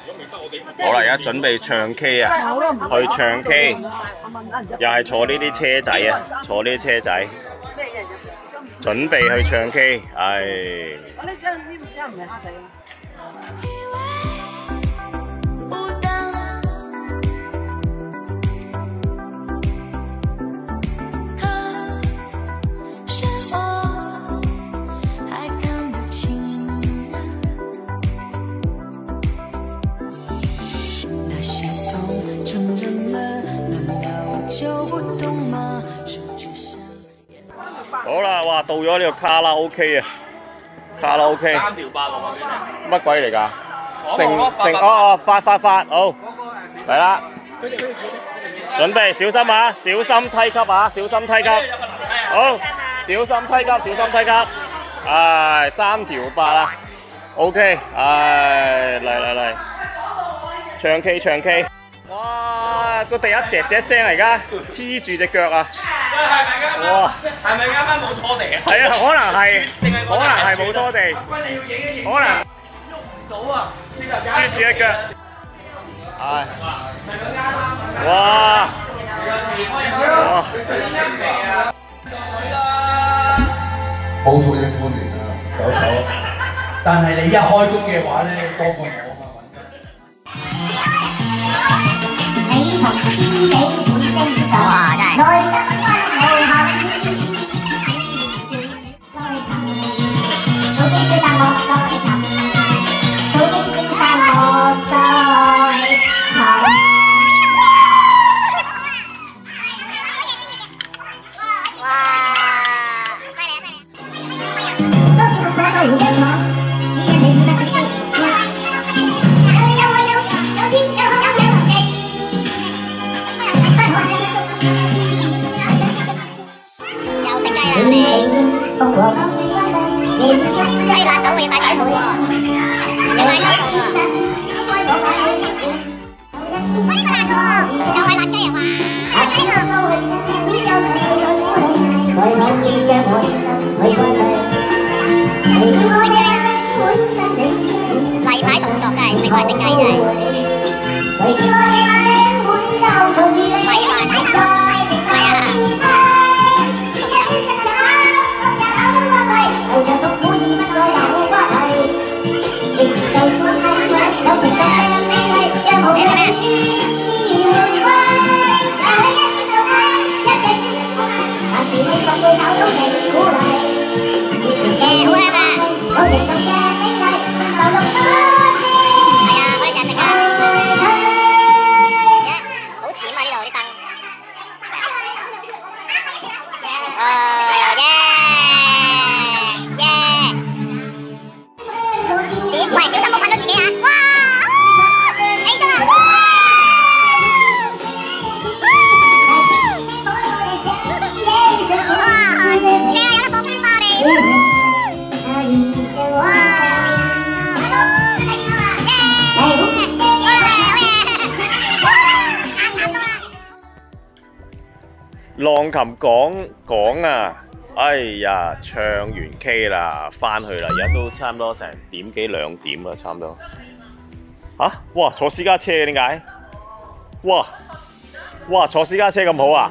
好啦，而家準備唱 K 啊，去唱 K， 又係坐呢啲車仔啊，坐呢啲車仔，準備去唱 K， 唉。我呢張呢張唔係蝦仔啊。好啦，哇，到咗呢個卡拉 OK 啊，卡拉 OK。3條8路乜鬼嚟㗎？發，好，嚟啦，準備小心啊，小心梯級啊，小心梯級，好，小心梯級，小心梯級，唉，3條8啊 ，OK， 唉，嚟，唱 K 唱 K。哇！個地一隻聲嚟㗎，黐住隻腳啊！哇！係咪啱啱冇拖地啊？係啊，可能係冇拖地，可能喐唔到啊！黐住隻腳，係。哇！好早已經歡迎啦，走。但係你一開工嘅話咧，多過我。你同知己本正常，內心溫厚再尋，早經消散莫再尋，早經消散莫再尋。哇！都是個打動嘅我，只因你似得識吹辣手會戴手套喎，要戴手套喎。喂，呢個辣嘅喎，又係辣雞啊！哇，例牌動作真係食怪食雞真係。浪琴講啊，哎呀，唱完 K 啦，翻去啦，而家都差唔多成點幾2點啦，差唔多。嚇！哇，坐私家車嘅點解？哇，坐私家車咁好啊！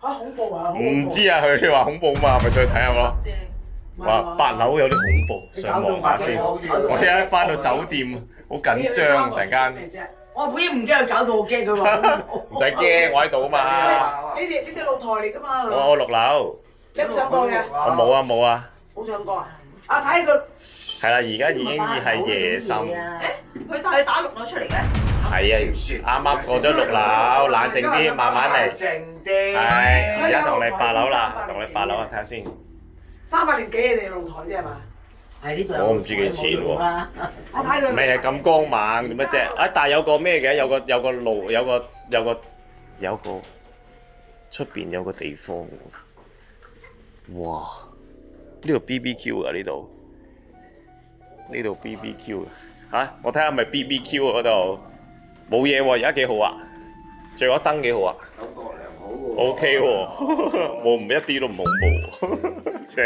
恐怖啊！唔知啊，佢哋話恐怖嘛，咪再睇下咯。話8樓有啲恐怖，上望下先。我而家翻到酒店，好緊張，突然間。我會唔驚佢搞到我驚佢話。唔使驚，我喺度啊嘛。呢啲露台嚟㗎嘛。我6樓。你有上過嘅？我冇啊。冇上過啊？啊睇佢。係啦，而家已經係夜深。佢打6樓出嚟嘅。係啊，啱啱過咗6樓，冷靜啲，慢慢嚟。靜啲。係，而家同你8樓啦，同你8樓啊，睇下先。300年幾你哋露台啫係嘛？係呢度。我唔知幾錢喎。我睇佢。咪係咁光猛做乜啫？啊，但係有個咩嘅？有個路，有個出邊有個地方喎。哇！呢度 BBQ 啊，呢度 BBQ 啊，嚇！我睇下係咪 BBQ 啊嗰度。冇嘢喎，而家幾好啊！着咗燈幾好啊！感覺良好喎。 O K 喎，我唔一啲都唔恐怖喎，正。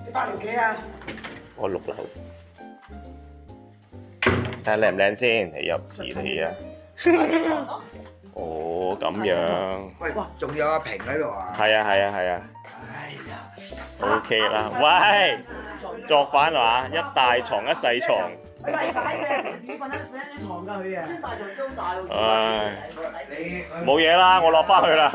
你8樓幾啊？我6樓，睇下靚唔靚先，你入池你啊！哦，咁樣。喂，仲有阿平喺度啊？係啊係啊係啊哎呀 ，O K 啦。喂，作反話一大床一細床。佢禮拜嘅自己瞓張床㗎佢啊！大床都大喎。唉，你冇嘢啦，我落翻去啦。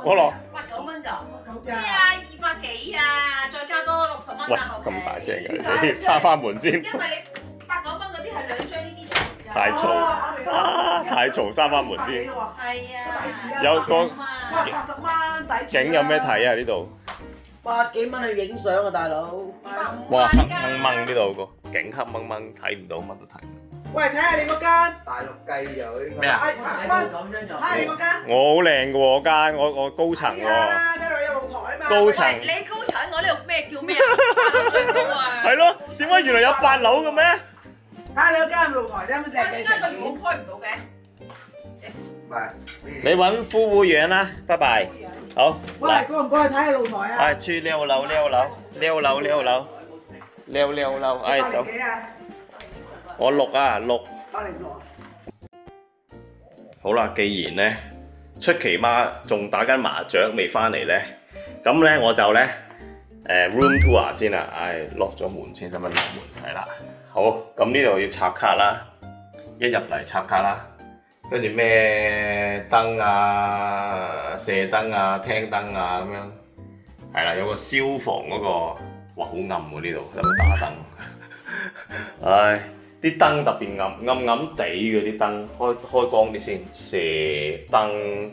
我落。 8、9蚊咋？咩啊？200幾啊？再加多60蚊喂，啊！咁大聲嘅你，閂翻門先。因為你8、9蚊嗰啲係2張呢啲床咋。太嘈啊！太嘈，閂翻門先。係啊。有個80蚊抵。景有咩睇啊？呢度？ 百幾蚊去影相啊，大佬！哇，黑掹掹呢度個景黑掹掹，睇唔到乜都睇唔到。喂，睇下你嗰間大陸雞又應該咩啊7蚊咁樣就。睇下你嗰間。我好靚嘅喎間，我高層喎。呢度有露台啊嘛。高層。你高層，我呢度咩叫咩啊？8樓最高啊！係咯，點解原來有8樓嘅咩？睇下你嗰間露台啫，點解個月開唔到嘅？唔係。你揾服務員啦，拜拜。好。喂，過唔過去睇下露台啊？係去6樓，6樓，6樓，6樓，6樓，哎走。幾啊？我6啊6。806啊。好啦，既然咧出奇媽仲打緊麻雀未翻嚟咧，咁咧我就咧room tour 先啦。唉，lock 咗門先，使乜 lock 門？係啦，好，咁呢度要插卡啦，一入嚟插卡啦。 跟住咩燈啊、射燈啊、廳燈啊咁樣，係啦，有個消防嗰個，哇好暗喎呢度，有冇打燈？唉，啲燈特別暗暗地嘅啲燈，開光啲先，射燈，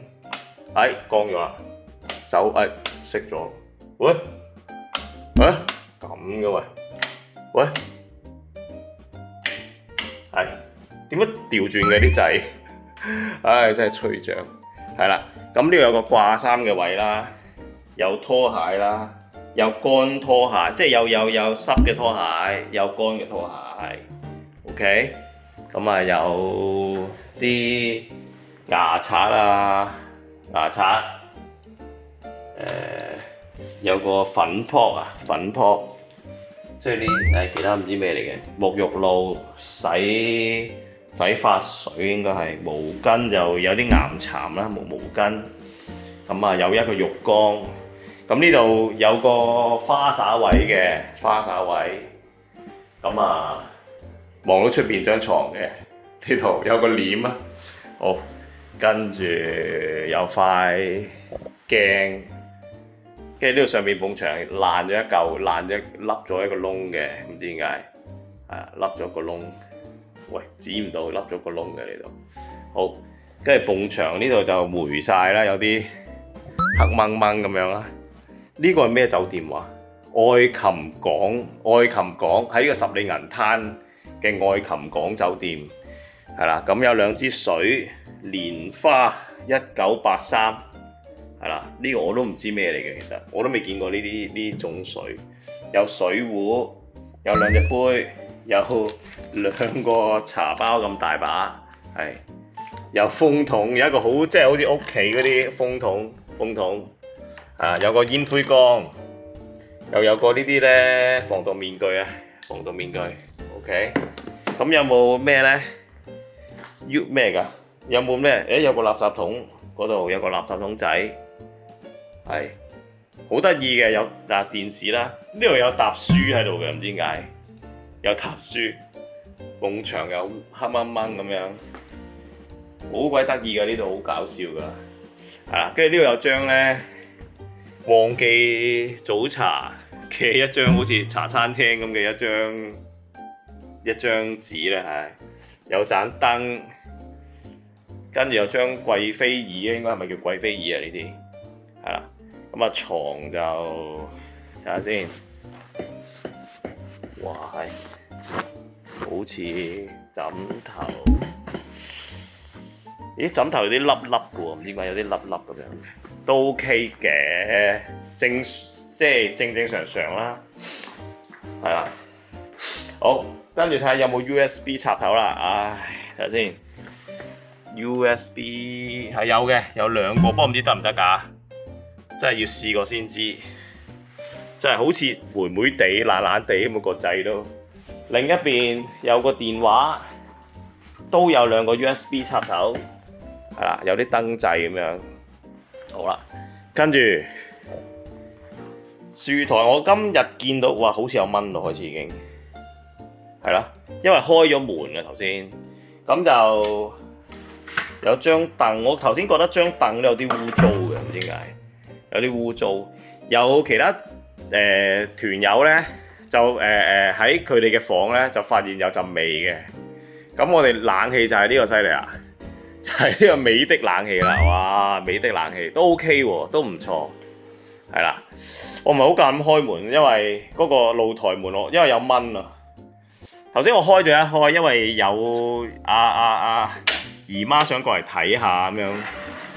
唉光咗啦，走，唉熄咗，喂，咁嘅喂，喂，係點解調轉嘅啲掣？ 唉，真係吹脹，係啦。咁呢度有個掛衫嘅位啦，有拖鞋啦，有乾拖鞋，即係有濕嘅拖鞋，有乾嘅拖鞋。OK， 咁啊有啲牙刷啊，牙刷，有個粉撲啊，粉撲，即係啲其他唔知咩嚟嘅，沐浴露洗髮水應該係毛巾，就有啲岩蠶啦，毛巾。咁啊有一個浴缸，咁呢度有個花灑位嘅花灑位。咁啊望到出邊張床嘅，呢度有個簾啊。好，跟住有塊鏡，跟住呢度上面埲牆爛咗一嚿，凹咗一個窿嘅，唔知點解，凹咗個窿。 喂，指唔到，凹咗個窿嘅呢度。好，跟住埲牆呢度就霉晒啦，有啲黑掹掹咁樣啦。呢個係咩酒店話？愛琴港喺呢個十里銀灘嘅愛琴港酒店，係啦。咁有2支水，蓮花1983，係啦。呢個我都唔知咩嚟嘅，其實我都未見過呢種水。有水壺，有2隻杯。 有2個茶包咁大把，係有風筒，有一個即係好似屋企嗰啲風筒，有個煙灰缸，又有個呢啲咧防毒面具啊，防毒面具 ，OK。咁有冇咩咧？咩㗎？有冇咩？有個垃圾桶，嗰度有個垃圾桶仔，係好得意嘅，有電視啦，呢度有沓書喺度嘅，唔知點解。 有沓書，埲牆又黑掹掹咁樣，好鬼得意㗎！呢度好搞笑㗎，係啦。跟住呢度有張咧旺記早茶嘅一張，好似茶餐廳咁嘅一張紙咧，係有盞燈，跟住有張貴妃椅，應該係咪叫貴妃椅啊？呢啲係啦。咁啊床就睇下先。 哇係，好似枕頭，咦枕頭有啲粒粒嘅喎，唔知點解有啲粒粒咁樣，都 OK 嘅，即係正常啦，係啦。好，跟住睇下有冇 USB 插頭啦。唉，睇下先。USB 係有嘅，有2個，不過唔知得唔得㗎？真係要試過先知。真係好似霉霉地、爛爛地咁個掣都。另一邊有個電話，都有2個 USB 插頭，係啦，有啲燈掣咁樣。好啦，跟住樹台，我今日見到哇，好似有蚊咯，開始已經係啦，因為開咗門啊頭先，咁就有張凳。我頭先覺得張凳都有啲污糟嘅，唔知點解有啲污糟。有其他團友咧，就喺佢哋嘅房咧就發現有陣味嘅。咁我哋冷氣就係呢個犀利啊！就係呢個美的冷氣啦，哇！美的冷氣都 OK 喎，都唔錯，係啦。我唔係好敢開門，因為嗰個露台門因為有蚊啊。頭先我開咗一開，因為有姨媽想過嚟睇下咁樣，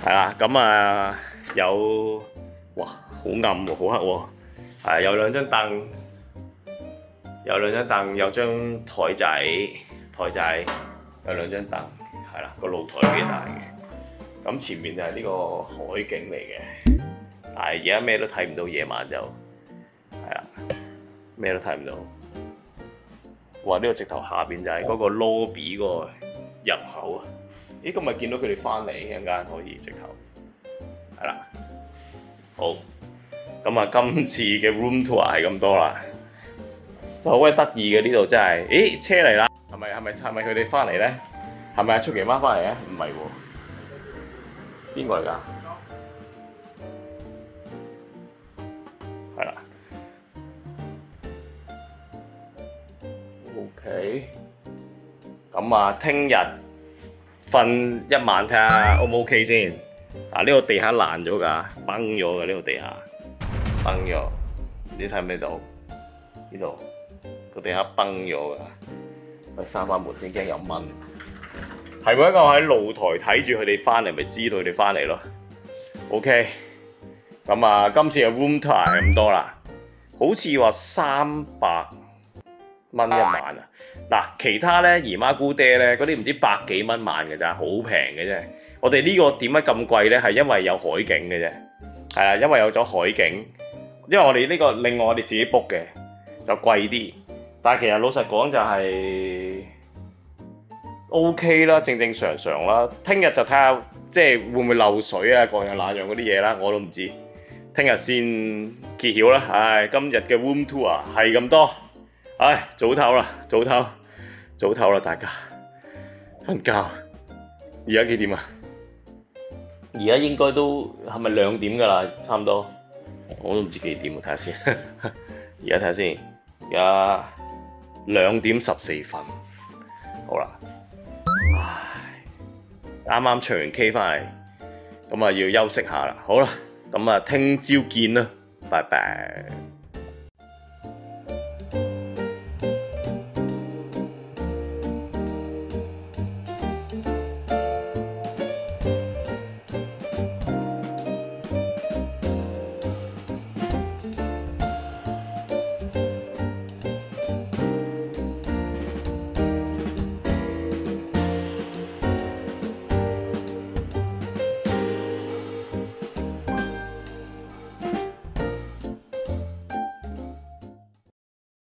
係啦。咁啊有哇，好暗喎，好黑喎，係有2張凳，有張台仔，有2張凳。係啦，個露台幾大嘅，咁前面就係呢個海景嚟嘅，但係而家咩都睇唔到，夜晚就係啦，咩都睇唔到。哇！呢個直頭下邊就係嗰個 lobby 嗰個入口啊！咦，咁咪見到佢哋翻嚟一陣間可以直頭係啦。好，咁啊，今次嘅 room tour 係咁多啦，就好鬼得意嘅呢度真係。咦，車嚟啦，係咪佢哋翻嚟咧？係咪出奇媽翻嚟嘅？唔係喎，邊個嚟㗎？係啦 ，OK。咁啊，聽日瞓一晚睇下 O 唔 OK 先。嗱，呢個地下爛咗㗎，崩咗㗎，呢個地下崩咗，你睇唔睇到？呢度個地下崩咗㗎，我閂翻門先，驚有蚊。係每一個喺露台睇住佢哋翻嚟，咪知道佢哋翻嚟咯。OK， 咁啊，今次嘅 room tour 係咁多啦，好似話300蚊一晚啊。嗱，其他咧姨媽姑爹咧嗰啲唔知100幾蚊晚嘅咋，好平嘅啫。我哋呢個點解咁貴咧？係因為有海景嘅啫，係啊，因為有咗海景。因為我哋呢個另外我哋自己 book 嘅就貴啲，但係其實老實講就係OK 啦，正常啦。聽日就睇下即係會唔會漏水啊，各樣那樣嗰啲嘢啦，我都唔知。聽日先揭曉啦。唉，今日嘅 room tour 係咁多。唉，早唞啦，早唞啦，大家瞓覺。而家幾點啊？而家應該都係咪2點㗎啦？差唔多。我都唔知幾點，睇下先。而家睇下先，而家2點14分。好啦。啱啱唱完 K 翻嚟，咁啊要休息下啦。好啦，咁啊聽朝見啦，拜拜。